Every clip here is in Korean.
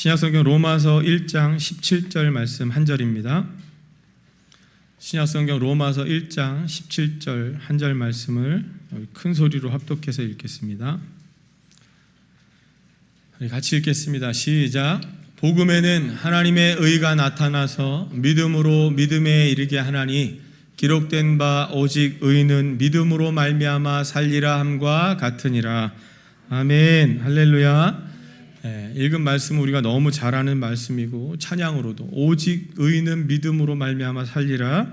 신약성경 로마서 1장 17절 말씀 한 절입니다. 신약성경 로마서 1장 17절 한 절 말씀을 큰 소리로 합독해서 읽겠습니다. 같이 읽겠습니다. 시작. 복음에는 하나님의 의가 나타나서 믿음으로 믿음에 이르게 하나니 기록된 바 오직 의는 믿음으로 말미암아 살리라 함과 같으니라. 아멘. 할렐루야. 읽은 말씀은 우리가 너무 잘 아는 말씀이고 찬양으로도 오직 의는 믿음으로 말미암아 살리라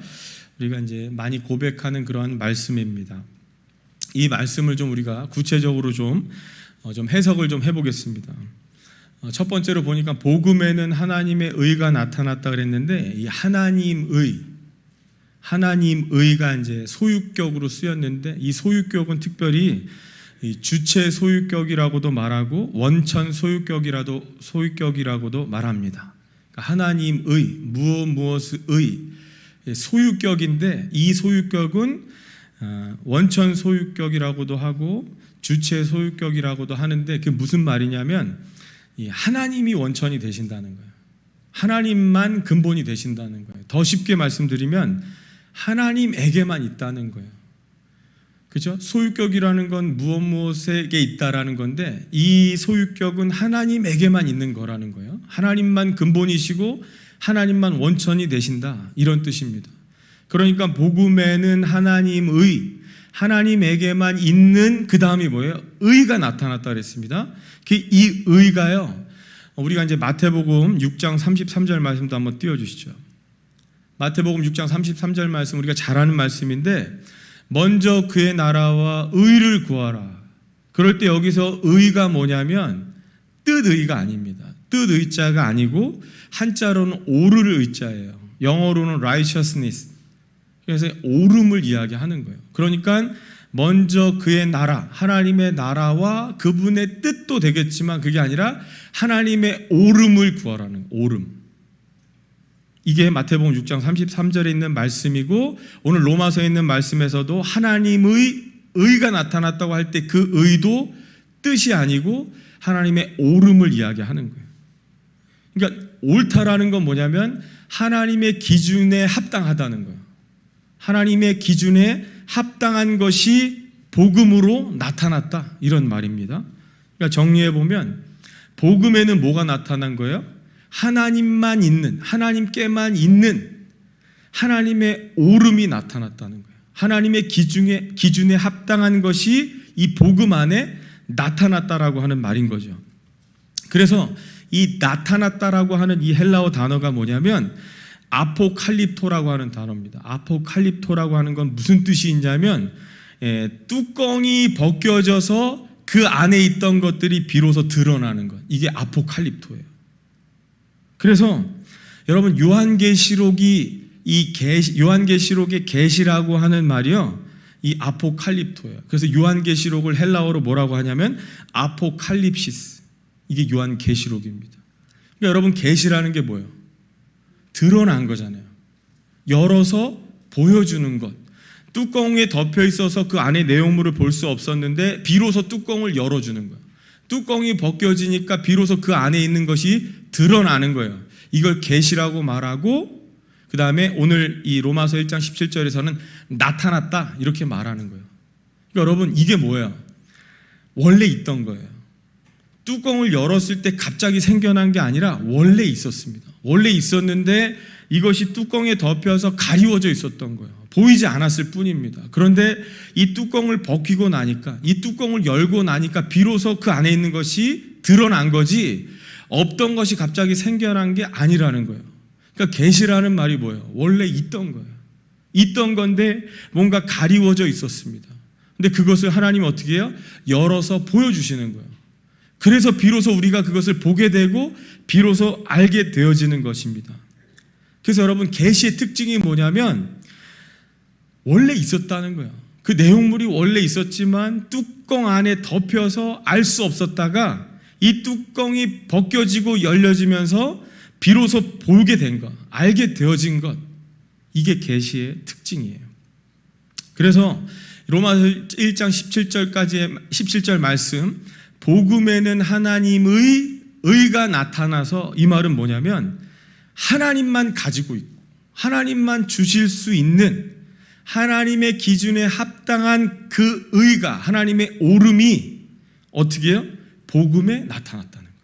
우리가 이제 많이 고백하는 그런 말씀입니다. 이 말씀을 좀 우리가 구체적으로 좀 해석을 좀 해보겠습니다. 첫 번째로 보니까 복음에는 하나님의 의가 나타났다 그랬는데 이 하나님의가 이제 소유격으로 쓰였는데 이 소유격은 특별히 이 주체 소유격이라고도 말하고 원천 소유격이라고도 말합니다. 그러니까 하나님의 무엇의 소유격인데 이 소유격은 원천 소유격이라고도 하고 주체 소유격이라고도 하는데 그게 무슨 말이냐면 이 하나님이 원천이 되신다는 거예요. 하나님만 근본이 되신다는 거예요. 더 쉽게 말씀드리면 하나님에게만 있다는 거예요. 그렇죠? 소유격이라는 건 무엇에게 있다라는 건데 이 소유격은 하나님에게만 있는 거라는 거예요. 하나님만 근본이시고 하나님만 원천이 되신다 이런 뜻입니다. 그러니까 복음에는 하나님에게만 있는 그 다음이 뭐예요? 의가 나타났다 그랬습니다. 이 의가요. 우리가 이제 마태복음 6장 33절 말씀도 한번 띄워주시죠. 마태복음 6장 33절 말씀 우리가 잘 아는 말씀인데 먼저 그의 나라와 의를 구하라. 그럴 때 여기서 의가 뭐냐면 뜻의가 아닙니다. 뜻의자가 아니고 한자로는 오를 의자예요. 영어로는 righteousness. 그래서 옳음을 이야기하는 거예요. 그러니까 먼저 그의 나라, 하나님의 나라와 그분의 뜻도 되겠지만 그게 아니라 하나님의 옳음을 구하라는 옳음. 이게 마태복음 6장 33절에 있는 말씀이고 오늘 로마서에 있는 말씀에서도 하나님의 의가 나타났다고 할 때 그 의도 뜻이 아니고 하나님의 옳음을 이야기하는 거예요. 그러니까 옳다라는 건 뭐냐면 하나님의 기준에 합당하다는 거예요. 하나님의 기준에 합당한 것이 복음으로 나타났다 이런 말입니다. 그러니까 정리해보면 복음에는 뭐가 나타난 거예요? 하나님께만 있는 하나님의 옳음이 나타났다는 거예요. 하나님의 기준에 합당한 것이 이 복음 안에 나타났다라고 하는 말인 거죠. 그래서 이 나타났다라고 하는 이 헬라어 단어가 뭐냐면 아포칼립토라고 하는 단어입니다. 아포칼립토라고 하는 건 무슨 뜻이 있냐면 뚜껑이 벗겨져서 그 안에 있던 것들이 비로소 드러나는 것. 이게 아포칼립토예요. 그래서 여러분 요한계시록의 계시라고 하는 말이요. 이 아포칼립토예요. 그래서 요한계시록을 헬라어로 뭐라고 하냐면 아포칼립시스. 이게 요한계시록입니다. 그러니까 여러분 계시라는 게 뭐예요? 드러난 거잖아요. 열어서 보여주는 것. 뚜껑에 덮여 있어서 그 안에 내용물을 볼 수 없었는데 비로소 뚜껑을 열어주는 거예요. 뚜껑이 벗겨지니까 비로소 그 안에 있는 것이 드러나는 거예요. 이걸 계시라고 말하고 그 다음에 오늘 이 로마서 1장 17절에서는 나타났다 이렇게 말하는 거예요. 그러니까 여러분 이게 뭐예요? 원래 있던 거예요. 뚜껑을 열었을 때 갑자기 생겨난 게 아니라 원래 있었습니다. 원래 있었는데 이것이 뚜껑에 덮여서 가리워져 있었던 거예요. 보이지 않았을 뿐입니다. 그런데 이 뚜껑을 벗기고 나니까 이 뚜껑을 열고 나니까 비로소 그 안에 있는 것이 드러난 거지 없던 것이 갑자기 생겨난 게 아니라는 거예요. 그러니까 계시라는 말이 뭐예요? 원래 있던 거예요. 있던 건데 뭔가 가리워져 있었습니다. 근데 그것을 하나님은 어떻게 해요? 열어서 보여주시는 거예요. 그래서 비로소 우리가 그것을 보게 되고 비로소 알게 되어지는 것입니다. 그래서 여러분 계시의 특징이 뭐냐면 원래 있었다는 거예요. 그 내용물이 원래 있었지만 뚜껑 안에 덮여서 알 수 없었다가 이 뚜껑이 벗겨지고 열려지면서 비로소 보게 된 것, 알게 되어진 것. 이게 계시의 특징이에요. 그래서 로마서 1장 17절 말씀 복음에는 하나님의 의가 나타나서 이 말은 뭐냐면 하나님만 가지고 있고 하나님만 주실 수 있는 하나님의 기준에 합당한 그 의가 하나님의 오름이 어떻게 해요? 복음에 나타났다는 거예요.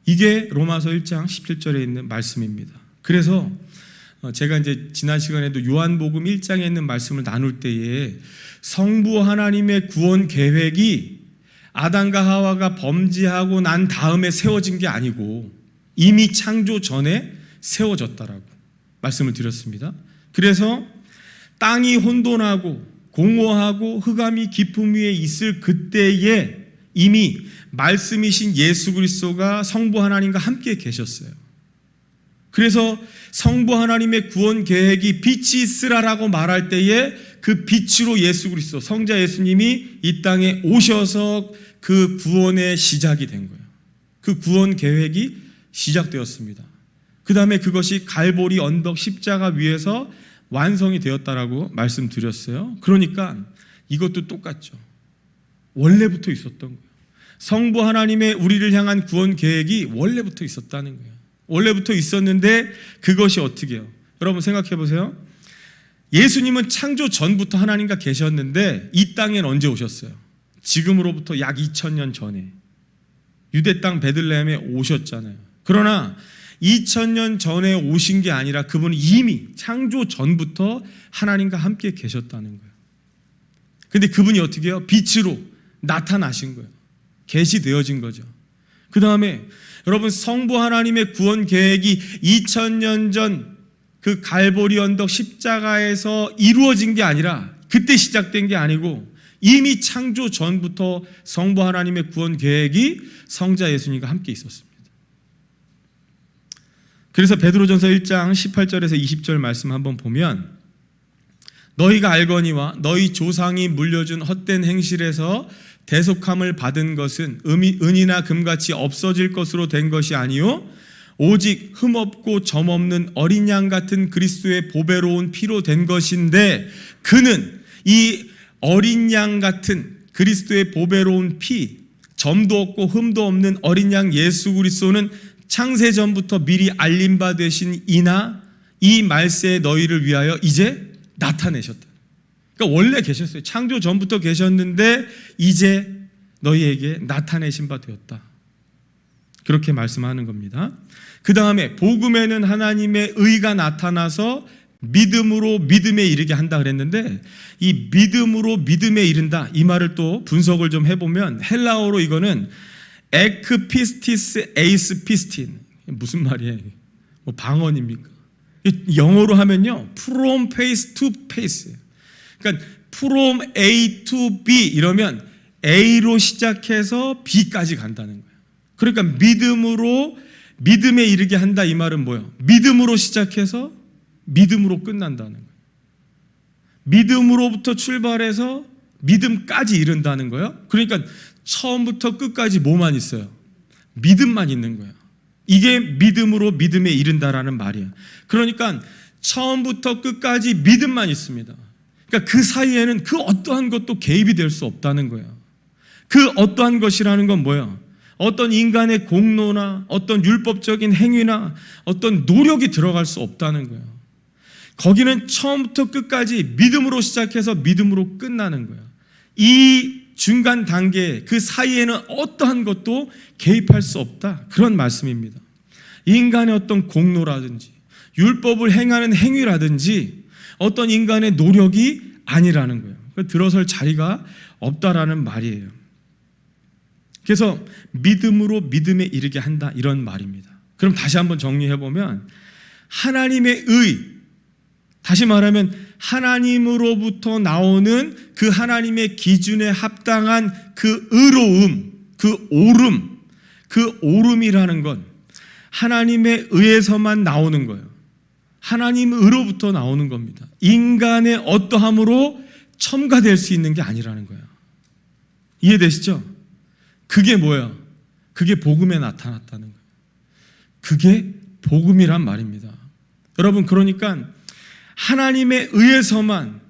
이게 로마서 1장 17절에 있는 말씀입니다. 그래서 제가 이제 지난 시간에도 요한복음 1장에 있는 말씀을 나눌 때에 성부 하나님의 구원 계획이 아담과 하와가 범죄하고 난 다음에 세워진 게 아니고 이미 창조 전에 세워졌다라고 말씀을 드렸습니다. 그래서 땅이 혼돈하고 공허하고 흑암이 깊음 위에 있을 그때에 이미 말씀이신 예수 그리스도가 성부 하나님과 함께 계셨어요. 그래서 성부 하나님의 구원 계획이 빛이 있으라라고 말할 때에 그 빛으로 예수 그리스도 성자 예수님이 이 땅에 오셔서 그 구원의 시작이 된 거예요. 그 구원 계획이 시작되었습니다. 그 다음에 그것이 갈보리 언덕 십자가 위에서 완성이 되었다라고 말씀드렸어요. 그러니까 이것도 똑같죠. 원래부터 있었던 거예요. 성부 하나님의 우리를 향한 구원 계획이 원래부터 있었다는 거예요. 원래부터 있었는데 그것이 어떻게 해요? 여러분 생각해 보세요. 예수님은 창조 전부터 하나님과 계셨는데 이 땅엔 언제 오셨어요? 지금으로부터 약 2000년 전에 유대 땅 베들레헴에 오셨잖아요. 그러나 2000년 전에 오신 게 아니라 그분은 이미 창조 전부터 하나님과 함께 계셨다는 거예요. 근데 그분이 어떻게 해요? 빛으로 나타나신 거예요. 계시되어진 거죠. 그 다음에 여러분 성부 하나님의 구원 계획이 2000년 전 그 갈보리 언덕 십자가에서 이루어진 게 아니라 그때 시작된 게 아니고 이미 창조 전부터 성부 하나님의 구원 계획이 성자 예수님과 함께 있었습니다. 그래서 베드로전서 1장 18절에서 20절 말씀 한번 보면 너희가 알거니와 너희 조상이 물려준 헛된 행실에서 대속함을 받은 것은 은이나 금같이 없어질 것으로 된 것이 아니요 오직 흠없고 점없는 어린 양 같은 그리스도의 보배로운 피로 된 것인데 그는 이 어린 양 같은 그리스도의 보배로운 피 점도 없고 흠도 없는 어린 양 예수 그리스도는 창세 전부터 미리 알림 바 되신 이나 이 말세에 너희를 위하여 이제 나타내셨다. 그러니까 원래 계셨어요. 창조 전부터 계셨는데 이제 너희에게 나타내신 바 되었다. 그렇게 말씀하는 겁니다. 그 다음에 복음에는 하나님의 의가 나타나서 믿음으로 믿음에 이르게 한다 그랬는데 이 믿음으로 믿음에 이른다 이 말을 또 분석을 좀 해보면 헬라어로 이거는 에크피스티스 에이스 피스틴 무슨 말이에요? 뭐 방언입니까? 영어로 하면요 from face to face 그러니까 from A to B 이러면 A로 시작해서 B까지 간다는 거예요. 그러니까 믿음으로 믿음에 이르게 한다 이 말은 뭐예요? 믿음으로 시작해서 믿음으로 끝난다는 거예요. 믿음으로부터 출발해서 믿음까지 이른다는 거예요. 그러니까 처음부터 끝까지 뭐만 있어요? 믿음만 있는 거예요. 이게 믿음으로 믿음에 이른다라는 말이에요. 그러니까 처음부터 끝까지 믿음만 있습니다. 그러니까 그 사이에는 그 어떠한 것도 개입이 될 수 없다는 거예요. 그 어떠한 것이라는 건 뭐예요? 어떤 인간의 공로나 어떤 율법적인 행위나 어떤 노력이 들어갈 수 없다는 거예요. 거기는 처음부터 끝까지 믿음으로 시작해서 믿음으로 끝나는 거예요. 이 중간 단계 그 사이에는 어떠한 것도 개입할 수 없다. 그런 말씀입니다. 인간의 어떤 공로라든지 율법을 행하는 행위라든지 어떤 인간의 노력이 아니라는 거예요. 들어설 자리가 없다라는 말이에요. 그래서 믿음으로 믿음에 이르게 한다 이런 말입니다. 그럼 다시 한번 정리해보면 하나님의 의 다시 말하면 하나님으로부터 나오는 그 하나님의 기준에 합당한 그 의로움, 그 오름이라는 건 하나님의 의에서만 나오는 거예요. 하나님으로부터 나오는 겁니다. 인간의 어떠함으로 첨가될 수 있는 게 아니라는 거예요. 이해되시죠? 그게 뭐예요? 그게 복음에 나타났다는 거예요. 그게 복음이란 말입니다. 여러분 그러니까 하나님의 의에서만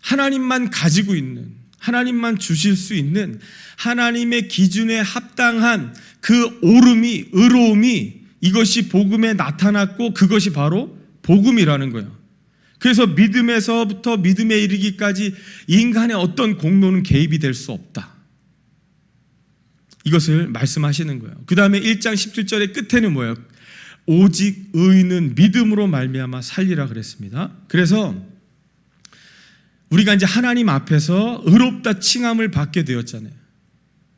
하나님만 가지고 있는 하나님만 주실 수 있는 하나님의 기준에 합당한 그 오름이, 의로움이 이것이 복음에 나타났고 그것이 바로 복음이라는 거예요. 그래서 믿음에서부터 믿음에 이르기까지 인간의 어떤 공로는 개입이 될 수 없다. 이것을 말씀하시는 거예요. 그 다음에 1장 17절의 끝에는 뭐예요? 오직 의인은 믿음으로 말미암아 살리라 그랬습니다. 그래서 우리가 이제 하나님 앞에서 의롭다 칭함을 받게 되었잖아요.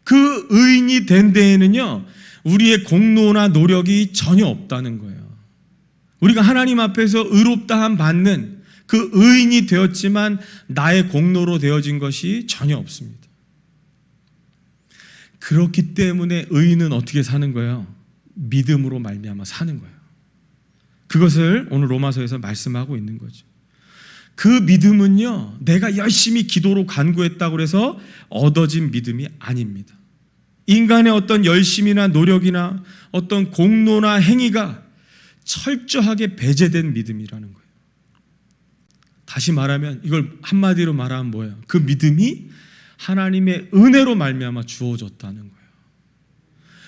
그 의인이 된 데에는요, 우리의 공로나 노력이 전혀 없다는 거예요. 우리가 하나님 앞에서 의롭다함 받는 그 의인이 되었지만 나의 공로로 되어진 것이 전혀 없습니다. 그렇기 때문에 의인은 어떻게 사는 거예요? 믿음으로 말미암아 사는 거예요. 그것을 오늘 로마서에서 말씀하고 있는 거죠. 그 믿음은요, 내가 열심히 기도로 간구했다고 해서 얻어진 믿음이 아닙니다. 인간의 어떤 열심이나 노력이나 어떤 공로나 행위가 철저하게 배제된 믿음이라는 거예요. 다시 말하면, 이걸 한마디로 말하면 뭐예요? 그 믿음이 하나님의 은혜로 말미암아 주어졌다는 거예요.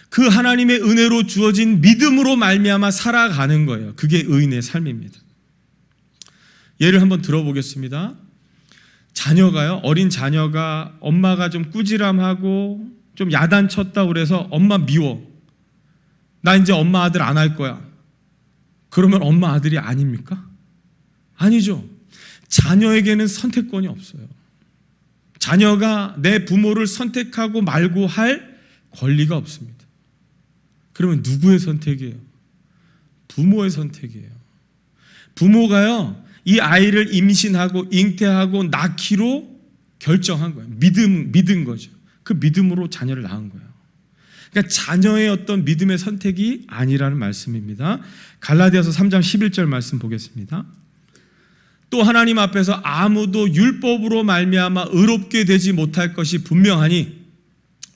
그 하나님의 은혜로 주어진 믿음으로 말미암아 살아가는 거예요. 그게 의인의 삶입니다. 예를 한번 들어보겠습니다. 자녀가요, 어린 자녀가 엄마가 좀 꾸지람하고 좀 야단쳤다고 그래서 엄마 미워. 나 이제 엄마 아들 안 할 거야. 그러면 엄마 아들이 아닙니까? 아니죠. 자녀에게는 선택권이 없어요. 자녀가 내 부모를 선택하고 말고 할 권리가 없습니다. 그러면 누구의 선택이에요? 부모의 선택이에요. 부모가요, 이 아이를 임신하고 잉태하고 낳기로 결정한 거예요. 믿은 거죠. 그 믿음으로 자녀를 낳은 거예요. 그러니까 자녀의 어떤 믿음의 선택이 아니라는 말씀입니다. 갈라디아서 3장 11절 말씀 보겠습니다. 또 하나님 앞에서 아무도 율법으로 말미암아 의롭게 되지 못할 것이 분명하니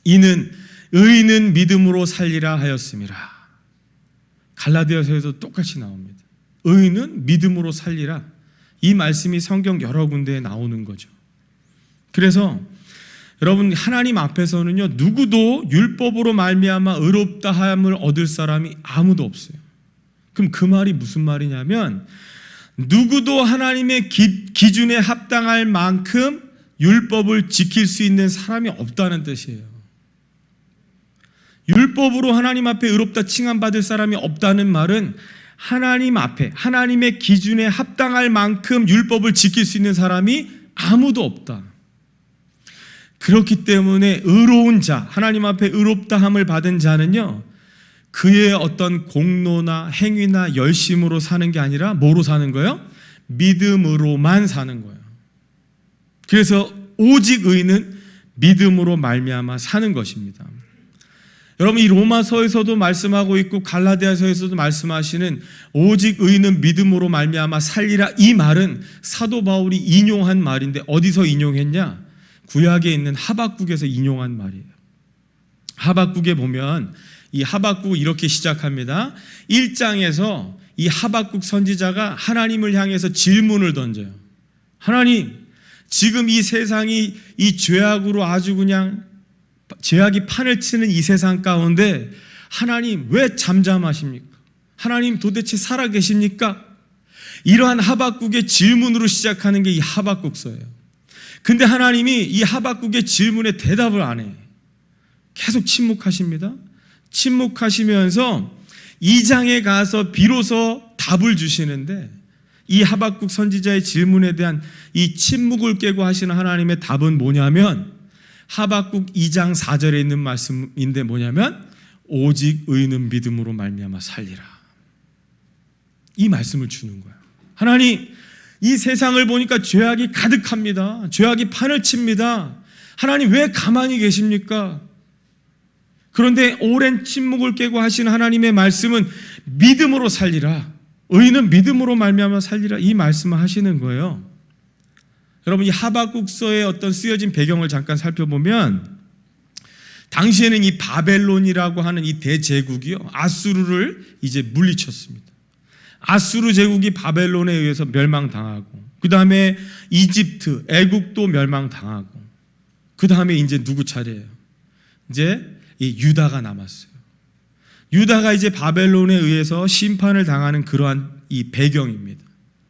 이는 의인은 믿음으로 살리라 하였음이라. 갈라디아서에도 똑같이 나옵니다. 의인은 믿음으로 살리라. 이 말씀이 성경 여러 군데에 나오는 거죠. 그래서 여러분, 하나님 앞에서는요, 누구도 율법으로 말미암아 의롭다 함을 얻을 사람이 아무도 없어요. 그럼 그 말이 무슨 말이냐면, 누구도 하나님의 기준에 합당할 만큼 율법을 지킬 수 있는 사람이 없다는 뜻이에요. 율법으로 하나님 앞에 의롭다 칭함받을 사람이 없다는 말은 하나님 앞에 하나님의 기준에 합당할 만큼 율법을 지킬 수 있는 사람이 아무도 없다. 그렇기 때문에 의로운 자, 하나님 앞에 의롭다함을 받은 자는요, 그의 어떤 공로나 행위나 열심으로 사는 게 아니라 뭐로 사는 거예요? 믿음으로만 사는 거예요. 그래서 오직 의인은 믿음으로 말미암아 사는 것입니다. 여러분, 이 로마서에서도 말씀하고 있고 갈라디아서에서도 말씀하시는 오직 의인은 믿음으로 말미암아 살리라, 이 말은 사도 바울이 인용한 말인데 어디서 인용했냐? 구약에 있는 하박국에서 인용한 말이에요. 하박국에 보면 이 하박국 이렇게 시작합니다. 1장에서 이 하박국 선지자가 하나님을 향해서 질문을 던져요. 하나님, 지금 이 세상이 이 죄악으로 아주 그냥 죄악이 판을 치는 이 세상 가운데 하나님 왜 잠잠하십니까? 하나님 도대체 살아계십니까? 이러한 하박국의 질문으로 시작하는 게 이 하박국서예요. 근데 하나님이 이 하박국의 질문에 대답을 안 해. 계속 침묵하십니다. 침묵하시면서 2장에 가서 비로소 답을 주시는데, 이 하박국 선지자의 질문에 대한 이 침묵을 깨고 하시는 하나님의 답은 뭐냐면, 하박국 2장 4절에 있는 말씀인데 뭐냐면, 오직 의인은 믿음으로 말미암아 살리라. 이 말씀을 주는 거예요. 하나님, 이 세상을 보니까 죄악이 가득합니다. 죄악이 판을 칩니다. 하나님 왜 가만히 계십니까? 그런데 오랜 침묵을 깨고 하신 하나님의 말씀은 믿음으로 살리라. 의인은 믿음으로 말미암아 살리라. 이 말씀을 하시는 거예요. 여러분, 이 하박국서의 어떤 쓰여진 배경을 잠깐 살펴보면, 당시에는 이 바벨론이라고 하는 이 대제국이요, 아수르를 이제 물리쳤습니다. 아수르 제국이 바벨론에 의해서 멸망당하고, 그 다음에 이집트, 애국도 멸망당하고, 그 다음에 이제 누구 차례예요? 이제 이 유다가 남았어요. 유다가 이제 바벨론에 의해서 심판을 당하는 그러한 이 배경입니다.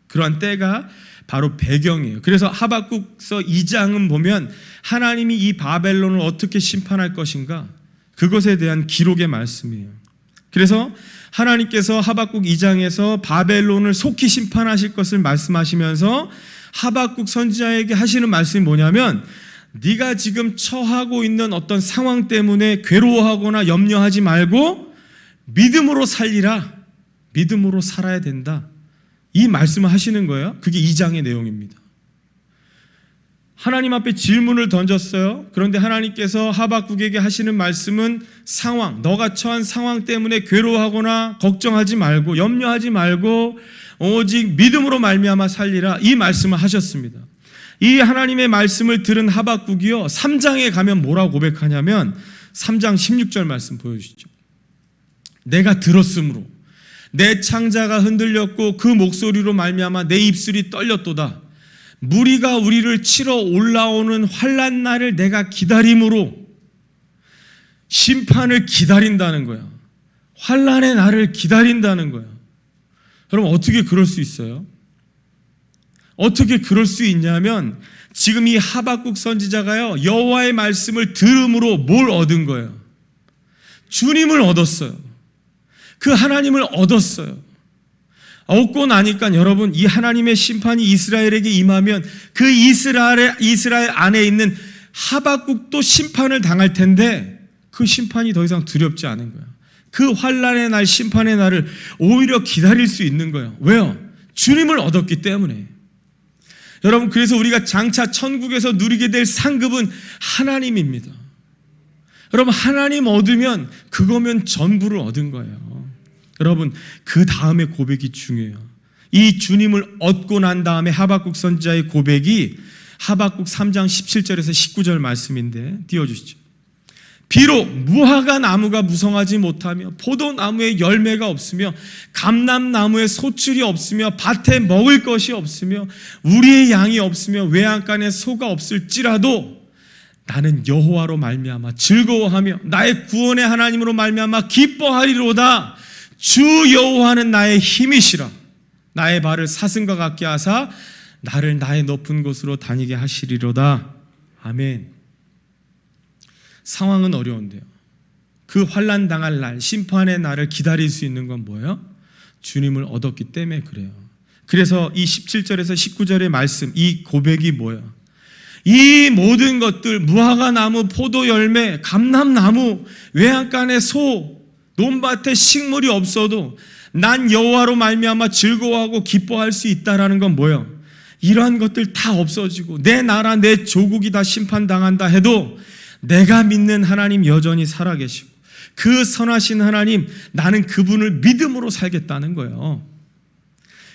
그러한 때가 바로 배경이에요. 그래서 하박국서 2장은 보면 하나님이 이 바벨론을 어떻게 심판할 것인가, 그것에 대한 기록의 말씀이에요. 그래서 하나님께서 하박국 2장에서 바벨론을 속히 심판하실 것을 말씀하시면서 하박국 선지자에게 하시는 말씀이 뭐냐면, 네가 지금 처하고 있는 어떤 상황 때문에 괴로워하거나 염려하지 말고 믿음으로 살리라. 믿음으로 살아야 된다. 이 말씀을 하시는 거예요. 그게 2장의 내용입니다. 하나님 앞에 질문을 던졌어요. 그런데 하나님께서 하박국에게 하시는 말씀은 상황, 너가 처한 상황 때문에 괴로워하거나 걱정하지 말고 염려하지 말고 오직 믿음으로 말미암아 살리라. 이 말씀을 하셨습니다. 이 하나님의 말씀을 들은 하박국이요, 3장에 가면 뭐라고 고백하냐면 3장 16절 말씀 보여주시죠. 내가 들었으므로 내 창자가 흔들렸고 그 목소리로 말미암아 내 입술이 떨렸도다. 무리가 우리를 치러 올라오는 환난 날을 내가 기다림으로, 심판을 기다린다는 거야. 환난의 날을 기다린다는 거야. 여러분, 어떻게 그럴 수 있어요? 어떻게 그럴 수 있냐면, 지금 이 하박국 선지자가요, 여호와의 말씀을 들음으로 뭘 얻은 거예요? 주님을 얻었어요. 그 하나님을 얻었어요. 얻고 나니까 여러분, 이 하나님의 심판이 이스라엘에게 임하면 그 이스라엘 안에 있는 하박국도 심판을 당할 텐데 그 심판이 더 이상 두렵지 않은 거예요. 그 환난의 날, 심판의 날을 오히려 기다릴 수 있는 거예요. 왜요? 주님을 얻었기 때문에. 여러분, 그래서 우리가 장차 천국에서 누리게 될 상급은 하나님입니다. 여러분, 하나님 얻으면 그거면 전부를 얻은 거예요. 여러분, 그 다음에 고백이 중요해요. 이 주님을 얻고 난 다음에 하박국 선지자의 고백이 하박국 3장 17절에서 19절 말씀인데 띄워주시죠. 비록 무화과 나무가 무성하지 못하며 포도나무에 열매가 없으며 감람나무에 소출이 없으며 밭에 먹을 것이 없으며 우리의 양이 없으며 외양간에 소가 없을지라도 나는 여호와로 말미암아 즐거워하며 나의 구원의 하나님으로 말미암아 기뻐하리로다. 주 여호와는 나의 힘이시라. 나의 발을 사슴과 같게 하사 나를 나의 높은 곳으로 다니게 하시리로다. 아멘. 상황은 어려운데요, 그 환난 당할 날, 심판의 날을 기다릴 수 있는 건 뭐예요? 주님을 얻었기 때문에 그래요. 그래서 이 17절에서 19절의 말씀, 이 고백이 뭐예요? 이 모든 것들, 무화과 나무, 포도 열매, 감람나무, 외양간에 소, 논밭에 식물이 없어도 난 여호와로 말미암아 즐거워하고 기뻐할 수 있다라는 건 뭐예요? 이러한 것들 다 없어지고 내 나라, 내 조국이 다 심판당한다 해도 내가 믿는 하나님 여전히 살아계시고 그 선하신 하나님, 나는 그분을 믿음으로 살겠다는 거예요.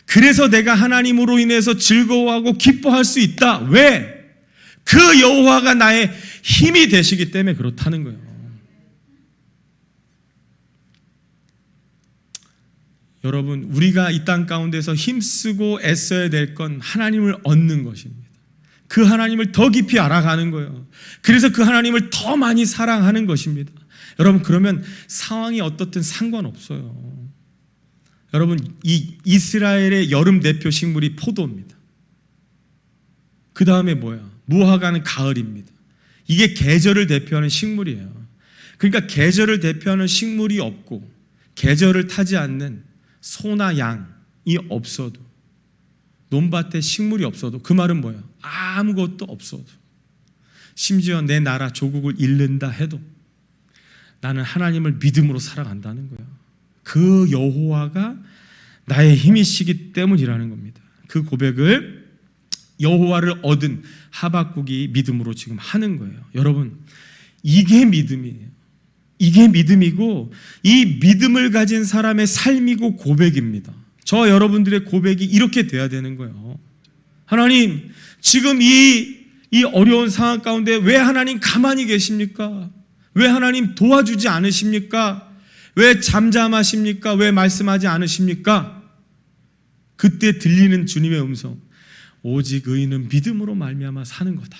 그래서 내가 하나님으로 인해서 즐거워하고 기뻐할 수 있다. 왜? 그 여호와가 나의 힘이 되시기 때문에 그렇다는 거예요. 여러분, 우리가 이 땅 가운데서 힘쓰고 애써야 될 건 하나님을 얻는 것입니다. 그 하나님을 더 깊이 알아가는 거예요. 그래서 그 하나님을 더 많이 사랑하는 것입니다. 여러분, 그러면 상황이 어떻든 상관없어요. 여러분, 이 이스라엘의 여름 대표 식물이 포도입니다. 그 다음에 뭐야? 무화과는 가을입니다. 이게 계절을 대표하는 식물이에요. 그러니까 계절을 대표하는 식물이 없고 계절을 타지 않는 소나 양이 없어도, 논밭에 식물이 없어도, 그 말은 뭐예요? 아무것도 없어도, 심지어 내 나라 조국을 잃는다 해도 나는 하나님을 믿음으로 살아간다는 거예요. 그 여호와가 나의 힘이시기 때문이라는 겁니다. 그 고백을 여호와를 얻은 하박국이 믿음으로 지금 하는 거예요. 여러분, 이게 믿음이에요. 이게 믿음이고, 이 믿음을 가진 사람의 삶이고 고백입니다. 저 여러분들의 고백이 이렇게 돼야 되는 거예요. 하나님, 지금 이 어려운 상황 가운데 왜 하나님 가만히 계십니까? 왜 하나님 도와주지 않으십니까? 왜 잠잠하십니까? 왜 말씀하지 않으십니까? 그때 들리는 주님의 음성, 오직 의인은 믿음으로 말미암아 사는 거다.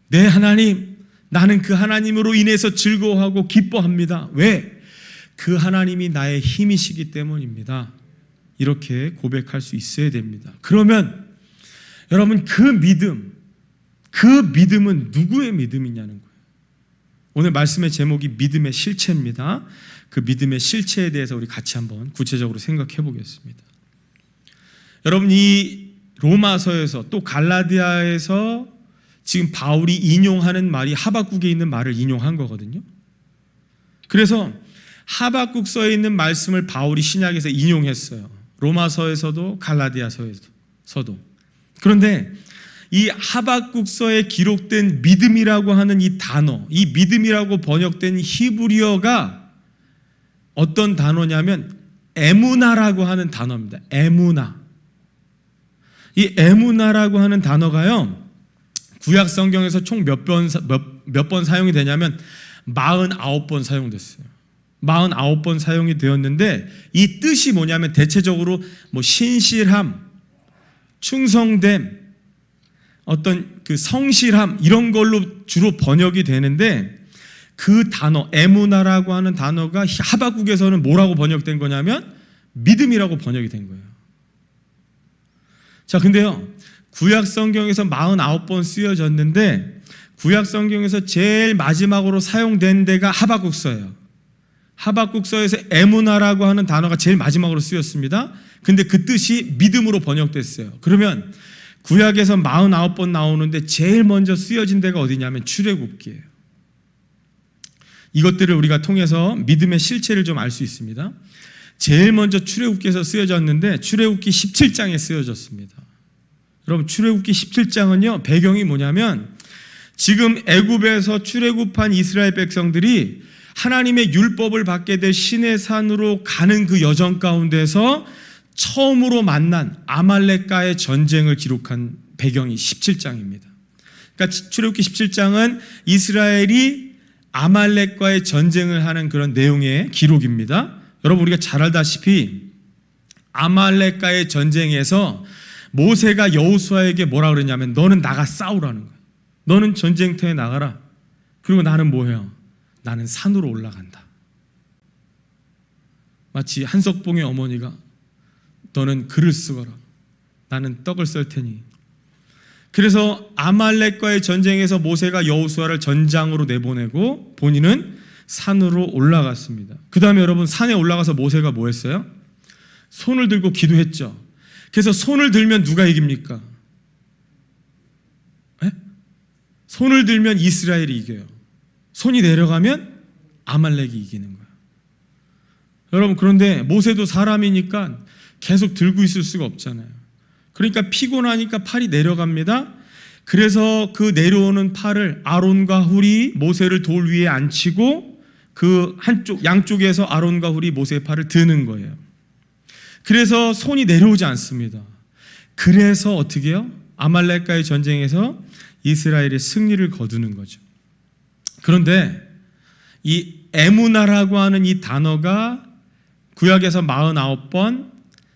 내 하나님, 나는 그 하나님으로 인해서 즐거워하고 기뻐합니다. 왜? 그 하나님이 나의 힘이시기 때문입니다. 이렇게 고백할 수 있어야 됩니다. 그러면 여러분, 그 믿음은 누구의 믿음이냐는 거예요. 오늘 말씀의 제목이 믿음의 실체입니다. 그 믿음의 실체에 대해서 우리 같이 한번 구체적으로 생각해 보겠습니다. 여러분, 이 로마서에서 또 갈라디아에서 지금 바울이 인용하는 말이 하박국에 있는 말을 인용한 거거든요. 그래서 하박국서에 있는 말씀을 바울이 신약에서 인용했어요. 로마서에서도 갈라디아서에서도. 그런데 이 하박국서에 기록된 믿음이라고 하는 이 단어, 이 믿음이라고 번역된 히브리어가 어떤 단어냐면 에무나라고 하는 단어입니다. 에무나. 이 에무나라고 하는 단어가요, 구약 성경에서 총 몇 번 사용이 되냐면 49번 사용됐어요. 49번 사용이 되었는데, 이 뜻이 뭐냐면 대체적으로 신실함, 충성됨, 어떤 그 성실함, 이런 걸로 주로 번역이 되는데, 그 단어 에무나라고 하는 단어가 하박국에서는 뭐라고 번역된 거냐면 믿음이라고 번역이 된 거예요. 자, 근데요, 구약 성경에서 49번 쓰여졌는데 구약 성경에서 제일 마지막으로 사용된 데가 하박국서예요. 하박국서에서 에무나라고 하는 단어가 제일 마지막으로 쓰였습니다. 근데 그 뜻이 믿음으로 번역됐어요. 그러면 구약에서 49번 나오는데 제일 먼저 쓰여진 데가 어디냐면 출애굽기예요. 이것들을 우리가 통해서 믿음의 실체를 좀 알 수 있습니다. 제일 먼저 출애굽기에서 쓰여졌는데 출애굽기 17장에 쓰여졌습니다. 여러분, 출애굽기 17장은요, 배경이 뭐냐면 지금 애굽에서 출애굽한 이스라엘 백성들이 하나님의 율법을 받게 될 시내산으로 가는 그 여정 가운데서 처음으로 만난 아말렉과의 전쟁을 기록한 배경이 17장입니다. 그러니까 출애굽기 17장은 이스라엘이 아말렉과의 전쟁을 하는 그런 내용의 기록입니다. 여러분, 우리가 잘 알다시피 아말렉과의 전쟁에서 모세가 여호수아에게 뭐라 그러냐면 너는 나가 싸우라는 거야. 너는 전쟁터에 나가라. 그리고 나는 뭐해요? 나는 산으로 올라간다. 마치 한석봉의 어머니가 너는 글을 쓰거라. 나는 떡을 썰 테니. 그래서 아말렉과의 전쟁에서 모세가 여호수아를 전장으로 내보내고 본인은 산으로 올라갔습니다. 그 다음에 여러분, 산에 올라가서 모세가 뭐 했어요? 손을 들고 기도했죠. 그래서 손을 들면 누가 이깁니까? 에? 손을 들면 이스라엘이 이겨요. 손이 내려가면 아말렉이 이기는 거예요. 여러분, 그런데 모세도 사람이니까 계속 들고 있을 수가 없잖아요. 그러니까 피곤하니까 팔이 내려갑니다. 그래서 그 내려오는 팔을 아론과 훌이 모세를 돌 위에 앉히고 그 양쪽에서 아론과 훌이 모세의 팔을 드는 거예요. 그래서 손이 내려오지 않습니다. 그래서 어떻게 해요? 아말렉과의 전쟁에서 이스라엘이 승리를 거두는 거죠. 그런데 이 에무나라고 하는 이 단어가 구약에서 49번,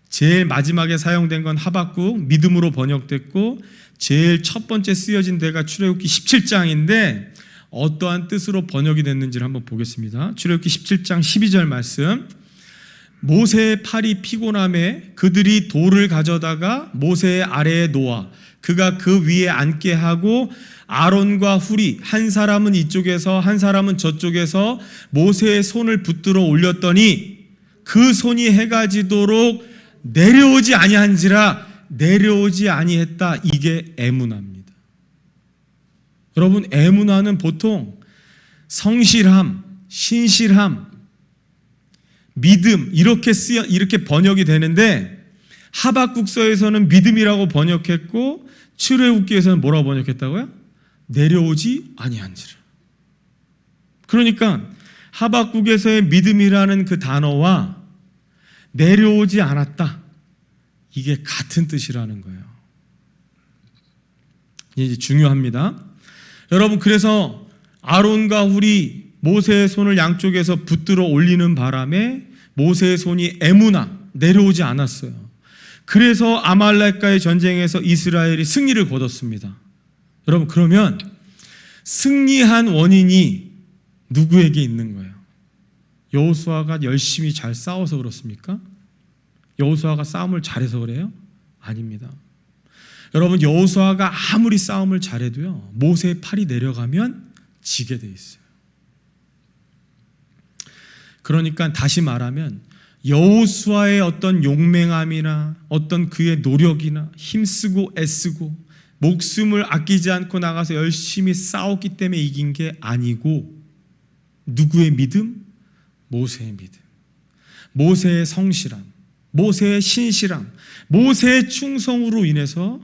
제일 마지막에 사용된 건 하박국, 믿음으로 번역됐고 제일 첫 번째 쓰여진 데가 출애굽기 17장인데 어떠한 뜻으로 번역이 됐는지를 한번 보겠습니다. 출애굽기 17장 12절 말씀. 모세의 팔이 피곤함에 그들이 돌을 가져다가 모세의 아래에 놓아 그가 그 위에 앉게 하고 아론과 훌이 한 사람은 이쪽에서 한 사람은 저쪽에서 모세의 손을 붙들어 올렸더니 그 손이 해가 지도록 내려오지 아니한지라 내려오지 아니했다. 이게 에무나입니다. 여러분, 에무나는 보통 성실함, 신실함, 믿음 이렇게 번역이 되는데 하박국서에서는 믿음이라고 번역했고 출애굽기에서는 뭐라고 번역했다고요? 내려오지 아니한지라. 그러니까 하박국에서의 믿음이라는 그 단어와 내려오지 않았다, 이게 같은 뜻이라는 거예요. 이제 중요합니다. 여러분, 그래서 아론과 훌이 모세의 손을 양쪽에서 붙들어 올리는 바람에 모세의 손이 에무나 내려오지 않았어요. 그래서 아말렉과의 전쟁에서 이스라엘이 승리를 거뒀습니다. 여러분, 그러면 승리한 원인이 누구에게 있는 거예요? 여호수아가 열심히 잘 싸워서 그렇습니까? 여호수아가 싸움을 잘해서 그래요? 아닙니다. 여러분, 여호수아가 아무리 싸움을 잘해도요, 모세의 팔이 내려가면 지게 돼 있어요. 그러니까 다시 말하면 여호수아의 어떤 용맹함이나 어떤 그의 노력이나 힘쓰고 애쓰고 목숨을 아끼지 않고 나가서 열심히 싸웠기 때문에 이긴 게 아니고, 누구의 믿음? 모세의 믿음, 모세의 성실함, 모세의 신실함, 모세의 충성으로 인해서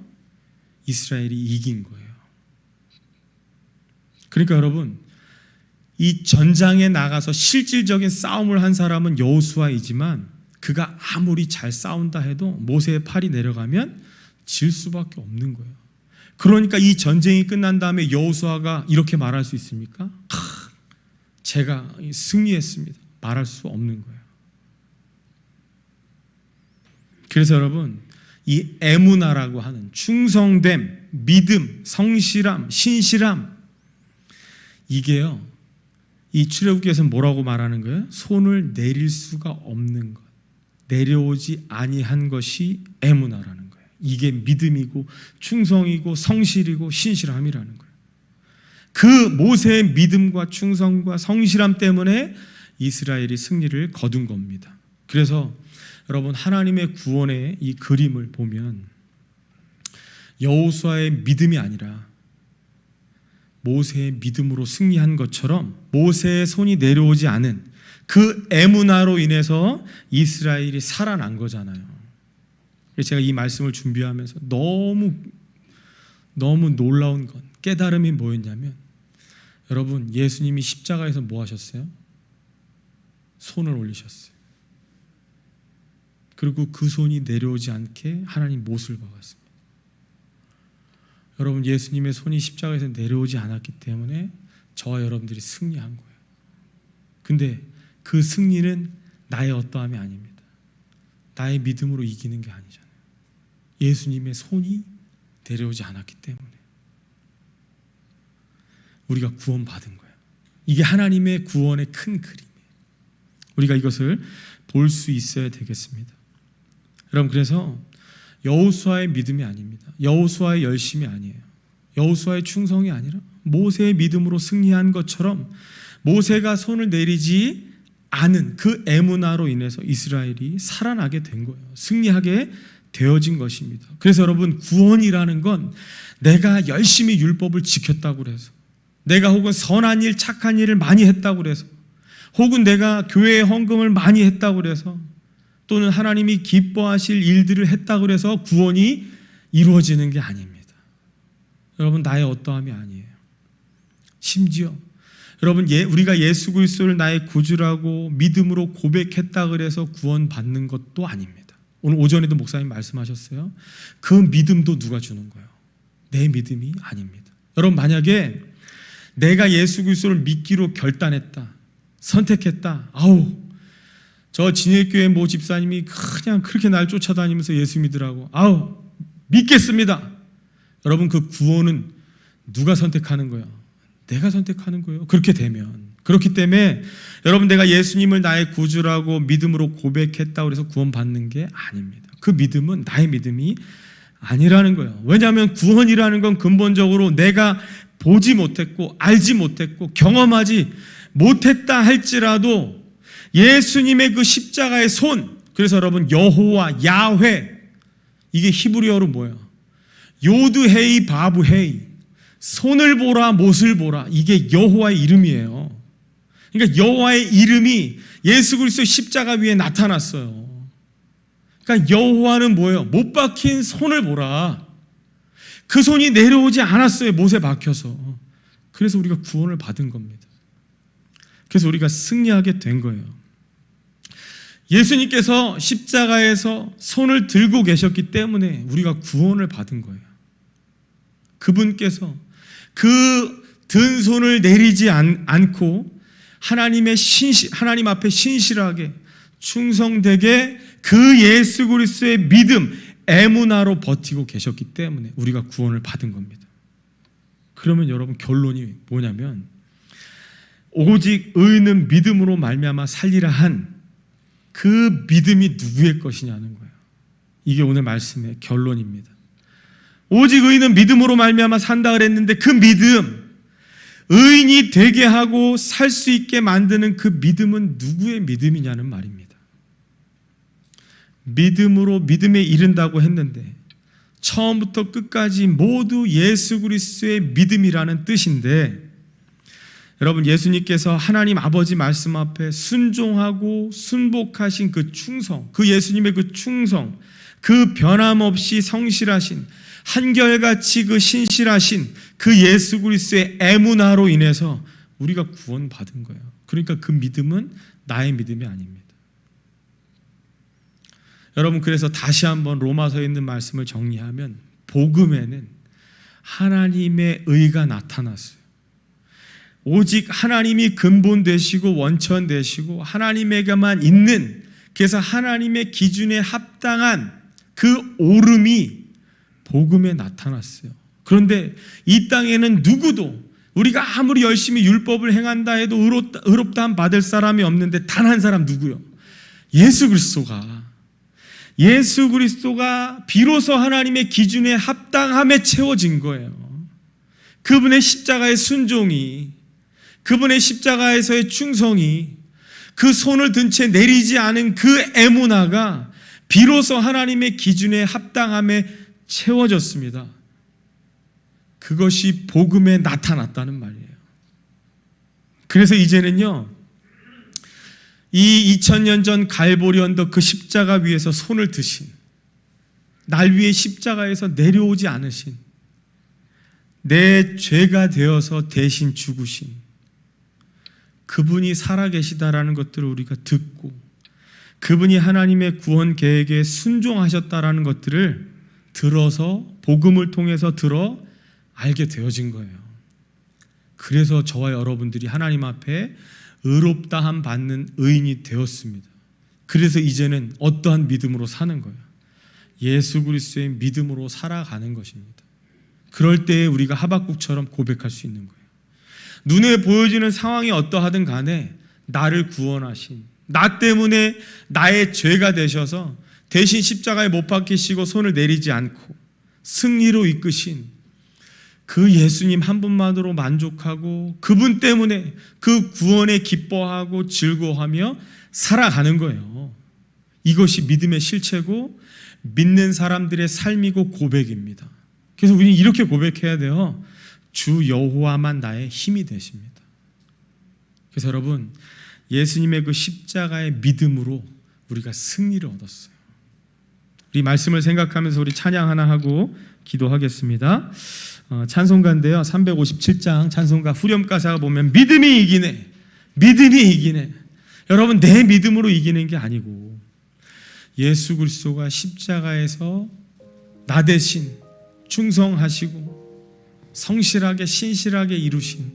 이스라엘이 이긴 거예요. 그러니까 여러분, 이 전장에 나가서 실질적인 싸움을 한 사람은 여호수아이지만 그가 아무리 잘 싸운다 해도 모세의 팔이 내려가면 질 수밖에 없는 거예요. 그러니까 이 전쟁이 끝난 다음에 여호수아가 이렇게 말할 수 있습니까? 제가 승리했습니다. 말할 수 없는 거예요. 그래서 여러분, 이 에무나라고 하는 충성됨, 믿음, 성실함, 신실함, 이게요, 이 출애굽기에서 뭐라고 말하는 거예요? 손을 내릴 수가 없는 것, 내려오지 아니한 것이 에무나라는 거예요. 이게 믿음이고 충성이고 성실이고 신실함이라는 거예요. 그 모세의 믿음과 충성과 성실함 때문에 이스라엘이 승리를 거둔 겁니다. 그래서 여러분, 하나님의 구원의 이 그림을 보면 여호수아의 믿음이 아니라 모세의 믿음으로 승리한 것처럼 모세의 손이 내려오지 않은 그 에무나로 인해서 이스라엘이 살아난 거잖아요. 제가 이 말씀을 준비하면서 너무 놀라운 건, 깨달음이 뭐였냐면, 여러분, 예수님이 십자가에서 뭐 하셨어요? 손을 올리셨어요. 그리고 그 손이 내려오지 않게 하나님 못을 박았습니다. 여러분, 예수님의 손이 십자가에서 내려오지 않았기 때문에 저와 여러분들이 승리한 거예요. 근데 그 승리는 나의 어떠함이 아닙니다. 나의 믿음으로 이기는 게 아니잖아요. 예수님의 손이 내려오지 않았기 때문에 우리가 구원받은 거예요. 이게 하나님의 구원의 큰 그림이에요. 우리가 이것을 볼 수 있어야 되겠습니다. 여러분, 그래서 여호수아의 믿음이 아닙니다. 여호수아의 열심이 아니에요. 여호수아의 충성이 아니라 모세의 믿음으로 승리한 것처럼 모세가 손을 내리지 않은 그 에무나로 인해서 이스라엘이 살아나게 된 거예요. 승리하게 되어진 것입니다. 그래서 여러분, 구원이라는 건 내가 열심히 율법을 지켰다고 해서, 내가 혹은 선한 일, 착한 일을 많이 했다고 해서, 혹은 내가 교회에 헌금을 많이 했다고 해서, 또는 하나님이 기뻐하실 일들을 했다고 해서 구원이 이루어지는 게 아닙니다. 여러분, 나의 어떠함이 아니에요. 심지어 여러분, 우리가 예수 그리스도를 나의 구주라고 믿음으로 고백했다 그래서 구원받는 것도 아닙니다. 오늘 오전에도 목사님 말씀하셨어요. 그 믿음도 누가 주는 거예요? 내 믿음이 아닙니다. 여러분, 만약에 내가 예수 그리스도를 믿기로 결단했다, 선택했다, 저 진일교회 모 집사님이 그냥 그렇게 날 쫓아다니면서 예수 믿으라고, 믿겠습니다. 여러분, 그 구원은 누가 선택하는 거예요? 내가 선택하는 거예요. 그렇게 되면. 그렇기 때문에 여러분, 내가 예수님을 나의 구주라고 믿음으로 고백했다고 해서 구원받는 게 아닙니다. 그 믿음은 나의 믿음이 아니라는 거예요. 왜냐하면 구원이라는 건 근본적으로 내가 보지 못했고 알지 못했고 경험하지 못했다 할지라도 예수님의 그 십자가의 손, 그래서 여러분, 여호와, 야훼, 이게 히브리어로 뭐예요? 요드헤이 바브헤이, 손을 보라 못을 보라, 이게 여호와의 이름이에요. 그러니까 여호와의 이름이 예수 그리스도 십자가 위에 나타났어요. 그러니까 여호와는 뭐예요? 못 박힌 손을 보라. 그 손이 내려오지 않았어요. 못에 박혀서. 그래서 우리가 구원을 받은 겁니다. 그래서 우리가 승리하게 된 거예요. 예수님께서 십자가에서 손을 들고 계셨기 때문에 우리가 구원을 받은 거예요. 그분께서 그 든 손을 내리지 않고 하나님 앞에 신실하게 충성되게 그 예수 그리스도의 믿음, 에무나로 버티고 계셨기 때문에 우리가 구원을 받은 겁니다. 그러면 여러분 결론이 뭐냐면 오직 의인은 믿음으로 말미암아 살리라 한 그 믿음이 누구의 것이냐는 거예요. 이게 오늘 말씀의 결론입니다. 오직 의인은 믿음으로 말미암아 산다 그랬는데 그 믿음, 의인이 되게 하고 살 수 있게 만드는 그 믿음은 누구의 믿음이냐는 말입니다. 믿음으로 믿음에 이른다고 했는데 처음부터 끝까지 모두 예수 그리스도의 믿음이라는 뜻인데, 여러분 예수님께서 하나님 아버지 말씀 앞에 순종하고 순복하신 그 충성, 그 예수님의 그 충성, 그 변함없이 성실하신, 한결같이 그 신실하신 그 예수 그리스도의 에무나로 인해서 우리가 구원받은 거예요. 그러니까 그 믿음은 나의 믿음이 아닙니다. 여러분, 그래서 다시 한번 로마서에 있는 말씀을 정리하면 복음에는 하나님의 의가 나타났어요. 오직 하나님이 근본 되시고 원천 되시고 하나님에게만 있는, 그래서 하나님의 기준에 합당한 그 오름이 복음에 나타났어요. 그런데 이 땅에는 누구도, 우리가 아무리 열심히 율법을 행한다 해도 의롭다함 받을 사람이 없는데 단 한 사람 누구요? 예수 그리스도가 비로소 하나님의 기준에 합당함에 채워진 거예요. 그분의 십자가의 순종이, 그분의 십자가에서의 충성이, 그 손을 든 채 내리지 않은 그 에무나가 비로소 하나님의 기준에 합당함에 채워졌습니다. 그것이 복음에 나타났다는 말이에요. 그래서 이제는요, 이 2000년 전 갈보리 언덕 그 십자가 위에서 손을 드신, 날 위에 십자가에서 내려오지 않으신, 내 죄가 되어서 대신 죽으신 그분이 살아계시다라는 것들을 우리가 듣고, 그분이 하나님의 구원 계획에 순종하셨다라는 것들을 들어서, 복음을 통해서 들어 알게 되어진 거예요. 그래서 저와 여러분들이 하나님 앞에 의롭다함 받는 의인이 되었습니다. 그래서 이제는 어떠한 믿음으로 사는 거예요? 예수 그리스도의 믿음으로 살아가는 것입니다. 그럴 때에 우리가 하박국처럼 고백할 수 있는 거예요. 눈에 보여지는 상황이 어떠하든 간에 나를 구원하신, 나 때문에 나의 죄가 되셔서 대신 십자가에 못 박히시고 손을 내리지 않고 승리로 이끄신 그 예수님 한 분만으로 만족하고 그분 때문에 그 구원에 기뻐하고 즐거워하며 살아가는 거예요. 이것이 믿음의 실체고 믿는 사람들의 삶이고 고백입니다. 그래서 우리는 이렇게 고백해야 돼요. 주 여호와만 나의 힘이 되십니다. 그래서 여러분, 예수님의 그 십자가의 믿음으로 우리가 승리를 얻었어요. 우리 말씀을 생각하면서 우리 찬양 하나 하고 기도하겠습니다. 찬송가인데요, 357장 찬송가 후렴가사가 보면 믿음이 이기네. 여러분, 내 믿음으로 이기는 게 아니고 예수 그리스도가 십자가에서 나 대신 충성하시고 성실하게 신실하게 이루신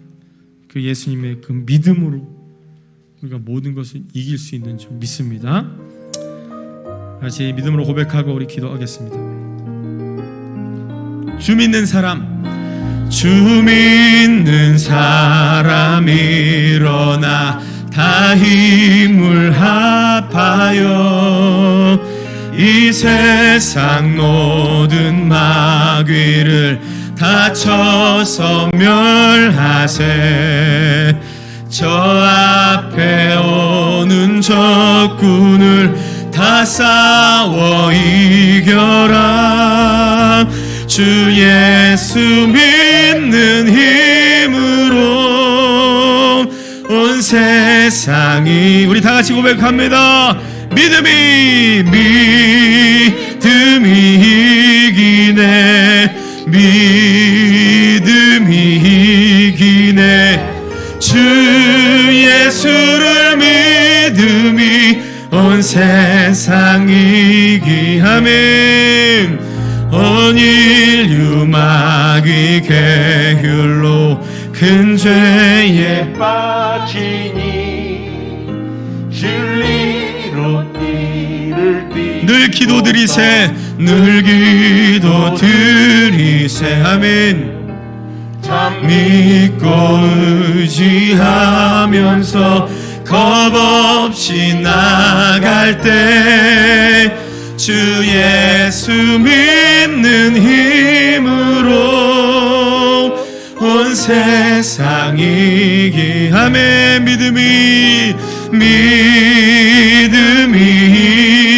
그 예수님의 그 믿음으로 우리가 모든 것을 이길 수 있는 줄 믿습니다. 다시 믿음으로 고백하고 우리 기도하겠습니다. 주 믿는 사람 일어나 다 힘을 합하여 이 세상 모든 마귀를 다 쳐서 멸하세. 저 앞에 오는 적군을 다 싸워 이겨라. 주 예수 믿는 힘으로 온 세상이, 우리 다 같이 고백합니다. 믿음이 이기네. 주 예수를 믿음이 온 세상 이기하면 온 인류 마귀 계율로 큰 죄에 빠지니 진리로 늘 기도드리세 아멘. 믿고 의지하면서 겁없이 나갈 때 주 예수 믿는 힘으로 온 세상 이기. 아멘. 믿음이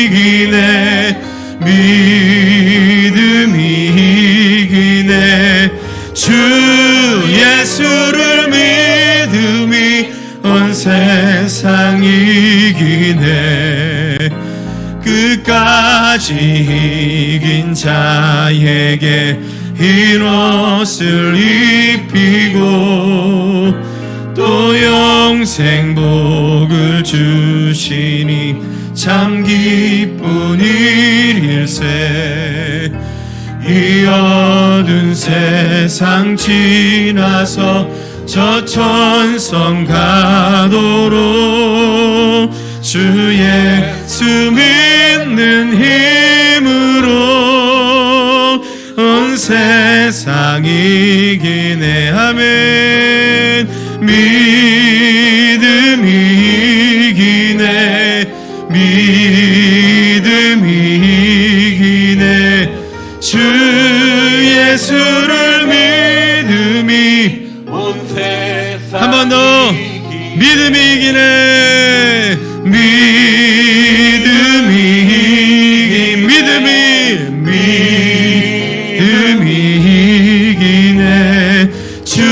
이기네. 믿음이 이기네. 주 예수를 믿음이 온 세상 이기네. 끝까지 이긴 자에게 흰 옷을 입히고 또 영생 복을 주시니 참 기쁜 일일세. 이 어두운 세상 지나서 저 천성 가도록 주 예수 믿는 힘으로 온 세상 이기네. 아멘. 믿음이 이기네. 믿음이 이기네. 주 예수를 믿음이 온 세상. 한 번 더. 믿음이 이기네. 믿음이 이기네. 주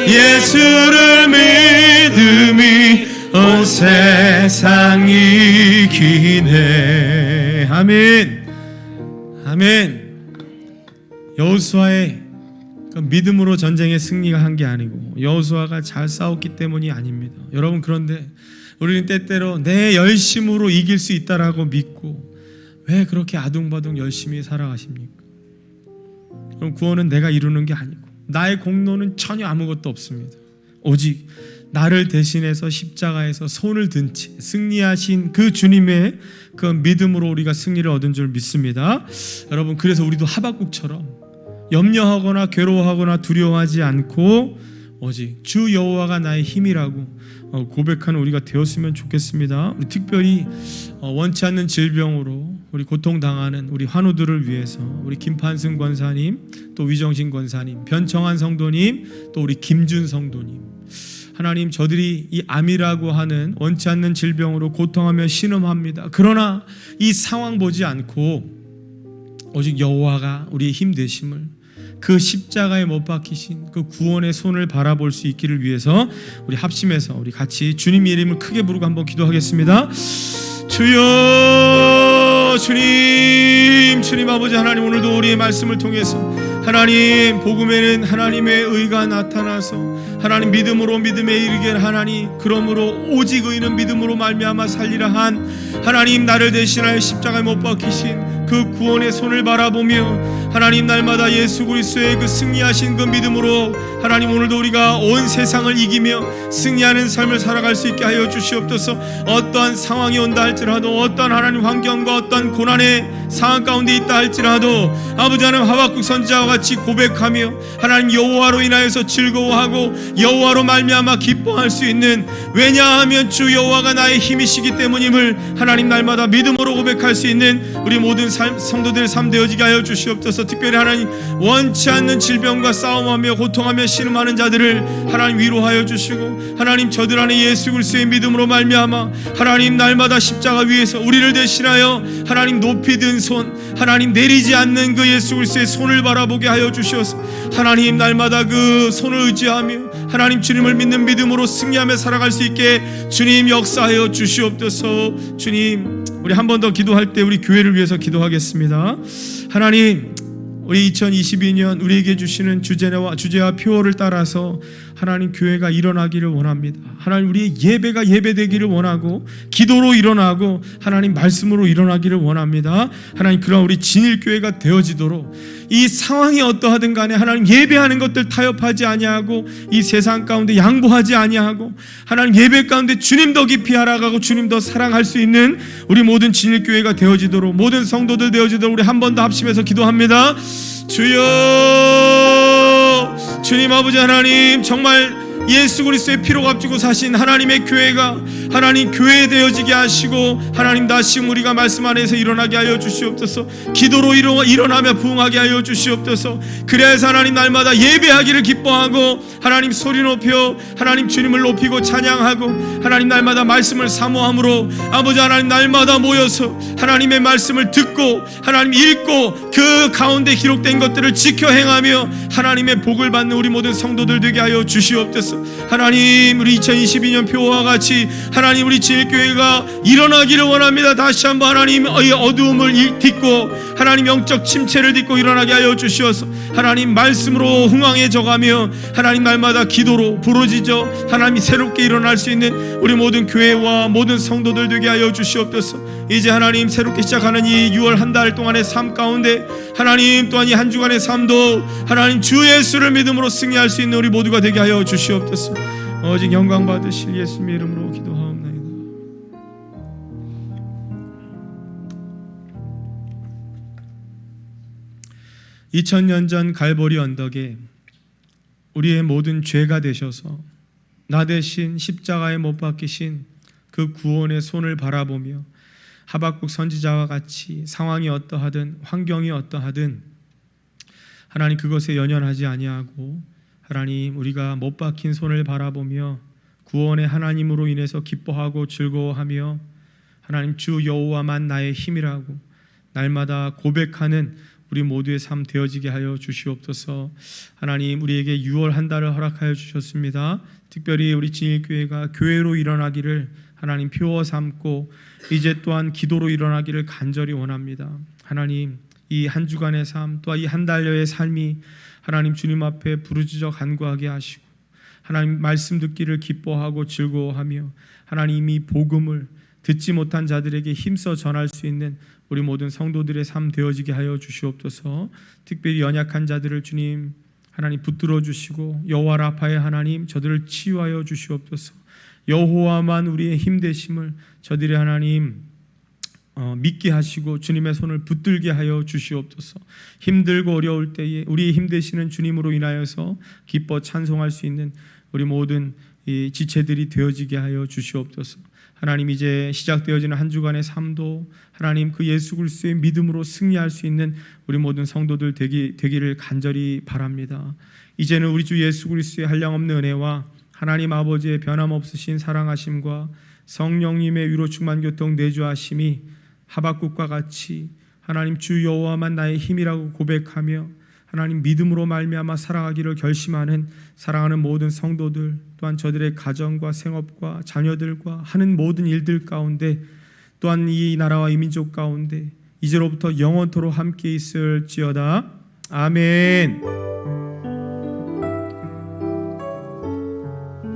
예수를 믿음이 온 세상 이기네. 아멘. 아멘. 여호수아의 그 믿음으로 전쟁에 승리가 한 게 아니고 여호수아가 잘 싸웠기 때문이 아닙니다. 여러분, 그런데 우리는 때때로 내 열심으로 이길 수 있다라고 믿고 왜 그렇게 아둥바둥 열심히 살아가십니까? 그럼 구원은 내가 이루는 게 아니고 나의 공로는 전혀 아무것도 없습니다. 오직 나를 대신해서 십자가에서 손을 든 채 승리하신 그 주님의 그 믿음으로 우리가 승리를 얻은 줄 믿습니다. 여러분, 그래서 우리도 하박국처럼 염려하거나 괴로워하거나 두려워하지 않고 오직 주 여호와가 나의 힘이라고 고백하는 우리가 되었으면 좋겠습니다. 우리 특별히 원치 않는 질병으로 우리 고통당하는 우리 환우들을 위해서 우리 김판승 권사님, 또 위정신 권사님, 변청한 성도님, 또 우리 김준 성도님, 하나님, 저들이 이 암이라고 하는 원치 않는 질병으로 고통하며 신음합니다. 그러나 이 상황 보지 않고 오직 여호와가 우리의 힘 되심을, 그 십자가에 못 박히신 그 구원의 손을 바라볼 수 있기를 위해서 우리 합심해서 우리 같이 주님 이름을 크게 부르고 한번 기도하겠습니다. 주여, 주님 아버지 하나님, 오늘도 우리의 말씀을 통해서 하나님, 복음에는 하나님의 의가 나타나서 하나님 믿음으로 믿음에 이르게 하나님, 그러므로 오직 의는 믿음으로 말미암아 살리라 한 하나님, 나를 대신하여 십자가에 못 박히신 그 구원의 손을 바라보며 하나님, 날마다 예수 그리스도의 그 승리하신 그 믿음으로 하나님, 오늘도 우리가 온 세상을 이기며 승리하는 삶을 살아갈 수 있게 하여 주시옵소서. 어떠한 상황이 온다 할지라도, 어떠한 하나님 환경과 어떠한 고난의 상황 가운데 있다 할지라도 아버지 하나님, 하박국 선지자와 같이 고백하며 하나님, 여호와로 인하여서 즐거워하고 여호와로 말미암아 기뻐할 수 있는, 왜냐하면 주 여호와가 나의 힘이시기 때문임을 하나님, 날마다 믿음으로 고백할 수 있는 우리 모든 성도들의 삶 되어지게 하여 주시옵소서. 특별히 하나님, 원치 않는 질병과 싸움하며 고통하며 신음하는 자들을 하나님 위로하여 주시고, 하나님, 저들 안에 예수 그리스도의 믿음으로 말미암아 하나님, 날마다 십자가 위에서 우리를 대신하여 하나님 높이 든 손, 하나님 내리지 않는 그 예수 그리스도의 손을 바라보게 하여 주시옵소서. 하나님, 날마다 그 손을 의지하며 하나님, 주님을 믿는 믿음으로 승리하며 살아갈 수 있게 주님 역사하여 주시옵소서. 주님, 우리 한 번 더 기도할 때 우리 교회를 위해서 기도하겠습니다. 하나님, 우리 2022년 우리에게 주시는 주제와 표어를 따라서 하나님, 교회가 일어나기를 원합니다. 하나님, 우리의 예배가 예배되기를 원하고 기도로 일어나고 하나님 말씀으로 일어나기를 원합니다. 하나님, 그러한 우리 진일교회가 되어지도록 이 상황이 어떠하든 간에 하나님, 예배하는 것들 타협하지 아니하고 이 세상 가운데 양보하지 아니하고 하나님, 예배 가운데 주님 더 깊이 알아가고 주님 더 사랑할 수 있는 우리 모든 진일교회가 되어지도록, 모든 성도들 되어지도록 우리 한 번 더 합심해서 기도합니다. 주여, 주셔서 주님 아버지 하나님, 정말 예수 그리스도의 피로 값주고 사신 하나님의 교회가 하나님 교회 되어지게 하시고, 하나님 다시 우리가 말씀 안에서 일어나게 하여 주시옵소서. 기도로 일어나며 부응하게 하여 주시옵소서. 그래서 하나님 날마다 예배하기를 기뻐하고, 하나님 소리 높여 하나님 주님을 높이고 찬양하고, 하나님 날마다 말씀을 사모함으로 아버지 하나님 날마다 모여서 하나님의 말씀을 듣고 하나님 읽고 그 가운데 기록된 것들을 지켜 행하며 하나님의 복을 받는 우리 모든 성도들 되게 하여 주시옵소서. 하나님, 우리 2022년 표와 같이 하나님 우리 진일교회가 일어나기를 원합니다. 다시 한번 하나님 이 어두움을 딛고 하나님 영적 침체를 딛고 일어나게 하여 주시어서 하나님 말씀으로 흥왕해져가며 하나님 날마다 기도로 부르짖어 하나님이 새롭게 일어날 수 있는 우리 모든 교회와 모든 성도들 되게 하여 주시옵소서. 이제 하나님 새롭게 시작하는 이 6월 한 달 동안의 삶 가운데 하나님 또한 이 한 주간의 삶도 하나님 주 예수를 믿음으로 승리할 수 있는 우리 모두가 되게 하여 주시옵소서. 오직 영광 받으실 예수님의 이름으로 기도하옵나이다. 2000년 전 갈보리 언덕에 우리의 모든 죄가 되셔서 나 대신 십자가에 못 박히신 그 구원의 손을 바라보며 하박국 선지자와 같이 상황이 어떠하든 환경이 어떠하든 하나님 그것에 연연하지 아니하고 하나님 우리가 못 박힌 손을 바라보며 구원의 하나님으로 인해서 기뻐하고 즐거워하며 하나님 주 여호와만 나의 힘이라고 날마다 고백하는 우리 모두의 삶 되어지게 하여 주시옵소서. 하나님 우리에게 6월 한 달을 허락하여 주셨습니다. 특별히 우리 진일교회가 교회로 일어나기를 하나님 표어 삼고 이제 또한 기도로 일어나기를 간절히 원합니다. 하나님 이 한 주간의 삶 또한 이 한 달여의 삶이 하나님 주님 앞에 부르짖어 간구하게 하시고 하나님 말씀 듣기를 기뻐하고 즐거워하며 하나님이 복음을 듣지 못한 자들에게 힘써 전할 수 있는 우리 모든 성도들의 삶 되어지게 하여 주시옵소서. 특별히 연약한 자들을 주님 하나님 붙들어 주시고 여호와 라파의 하나님 저들을 치유하여 주시옵소서. 여호와만 우리의 힘 되심을 저들의 하나님 믿게 하시고 주님의 손을 붙들게 하여 주시옵소서. 힘들고 어려울 때에 우리의 힘 되시는 주님으로 인하여서 기뻐 찬송할 수 있는 우리 모든 이 지체들이 되어지게 하여 주시옵소서. 하나님 이제 시작되어지는 한 주간의 삶도 하나님 그 예수 그리스도의 믿음으로 승리할 수 있는 우리 모든 성도들 되기를 간절히 바랍니다. 이제는 우리 주 예수 그리스도의 한량없는 은혜와 하나님 아버지의 변함없으신 사랑하심과 성령님의 위로 충만 교통 내주하심이 하박국과 같이 하나님 주 여호와만 나의 힘이라고 고백하며 하나님 믿음으로 말미암아 살아가기를 결심하는 사랑하는 모든 성도들 또한 저들의 가정과 생업과 자녀들과 하는 모든 일들 가운데 또한 이 나라와 이 민족 가운데 이제로부터 영원토록 함께 있을지어다. 아멘.